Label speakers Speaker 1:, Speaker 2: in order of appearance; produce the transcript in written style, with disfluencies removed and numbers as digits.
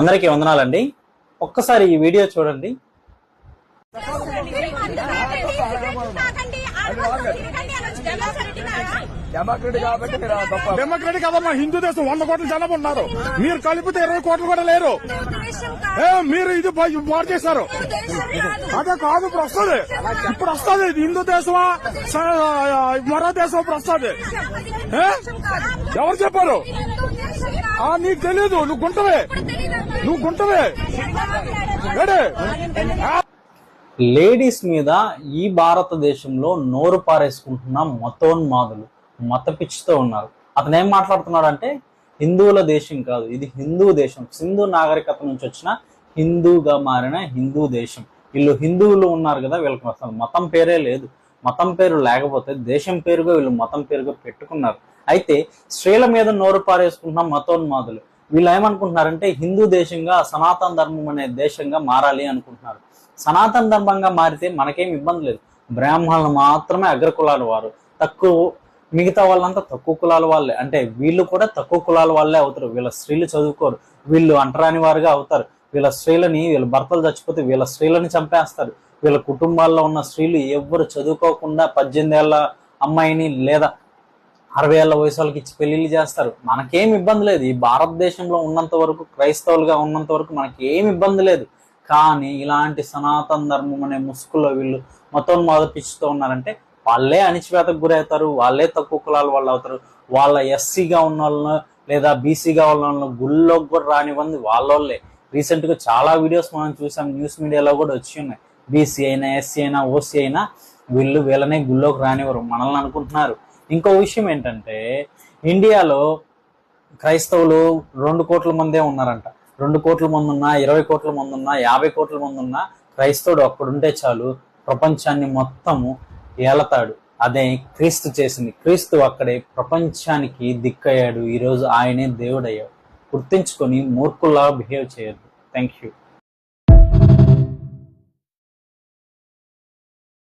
Speaker 1: అందరికీ వందనాలండి. ఒక్కసారి ఈ వీడియో చూడండి.
Speaker 2: డెమోక్రటిక్ కదమ్మా, హిందూ దేశం 100 కోట్ల జనం ఉన్నారు. మీరు కలిపితే 20 కోట్లు కూడా లేరు. మీరు ఇది పాడు చేశారు. అదే కాదు, ఇప్పుడు వస్తుంది ఇది హిందూ దేశమా మరో దేశం ఇప్పుడు వస్తుంది. ఎవరు చెప్పారు? నీకు తెలియదు, నువ్వు గుంటవే.
Speaker 1: లేడీస్ మీద ఈ భారతదేశంలో నోరు పారేసుకుంటున్న మతోన్మాదులు మత పిచ్చితో ఉన్నారు. అతను ఏం మాట్లాడుతున్నాడు అంటే, హిందువుల దేశం కాదు, ఇది హిందూ దేశం, సింధు నాగరికత నుంచి వచ్చిన హిందూగా మారిన హిందూ దేశం. వీళ్ళు హిందువులు ఉన్నారు కదా, వీళ్ళకి అసలు మతం పేరే లేదు. మతం పేరు లేకపోతే దేశం పేరుగా వీళ్ళు మతం పేరుగా పెట్టుకున్నారు. అయితే స్త్రీల మీద నోరు పారేసుకుంటున్న మతోన్మాదులు వీళ్ళు ఏమనుకుంటున్నారంటే, హిందూ దేశంగా సనాతన ధర్మం అనే దేశంగా మారాలి అనుకుంటున్నారు. సనాతన ధర్మంగా మారితే మనకేం ఇబ్బంది లేదు. బ్రాహ్మణులు మాత్రమే అగ్రకులాల వారు, మిగతా వాళ్ళంతా తక్కువ కులాల వాళ్ళే. అంటే వీళ్ళు కూడా తక్కువ కులాల వాళ్ళే అవుతారు. వీళ్ళ స్త్రీలు చదువుకోరు, వీళ్ళు అంటరాని వారుగా అవుతారు. వీళ్ళ భర్తలు చచ్చిపోతే వీళ్ళ స్త్రీలని చంపేస్తారు. వీళ్ళ కుటుంబాల్లో ఉన్న స్త్రీలు ఎవ్వరు చదువుకోకుండా 18 ఏళ్ల అమ్మాయిని లేదా 60 ఏళ్ల వయసు వాళ్ళకి ఇచ్చి పెళ్లిళ్ళు చేస్తారు. మనకేం ఇబ్బంది లేదు. ఈ భారతదేశంలో ఉన్నంత వరకు, క్రైస్తవులుగా ఉన్నంత వరకు మనకి ఏమి ఇబ్బంది లేదు. కానీ ఇలాంటి సనాతన ధర్మం అనే ముసుగులో వీళ్ళు మతోన్మాద పిచ్చితో ఉన్నారంటే వాళ్ళే అణిచివేతకు గురవుతారు, వాళ్ళే తక్కువ కులాల వాళ్ళు అవుతారు. వాళ్ళ ఎస్సీగా ఉన్న వాళ్ళను లేదా బీసీగా ఉన్న వాళ్ళను గుళ్ళోకి కూడా రానివ్వండి వాళ్ళే. రీసెంట్గా చాలా వీడియోస్ మనం చూసాం, న్యూస్ మీడియాలో కూడా వచ్చి ఉన్నాయి. బీసీ అయినా, ఎస్సీ అయినా, ఓసీ అయినా వీళ్ళనే గుళ్ళోకి రానివ్వరు, మనల్ని అనుకుంటున్నారు. ఇంకో విషయం ఏంటంటే, ఇండియాలో క్రైస్తవులు 2 కోట్ల మందే ఉన్నారంట. 2 కోట్ల మంది ఉన్నా, 20 కోట్ల మంది ఉన్నా, 50 కోట్ల మంది ఉన్నా, క్రైస్తవుడు అక్కడుంటే చాలు ప్రపంచాన్ని మొత్తము ఏలతాడు. అదే క్రీస్తు చేసింది. క్రీస్తు అక్కడే ప్రపంచానికి దిక్కయ్యాడు. ఈరోజు ఆయనే దేవుడయ్యాడు. గుర్తించుకొని మూర్ఖుల్లా బిహేవ్ చేయొద్దు. Thank you.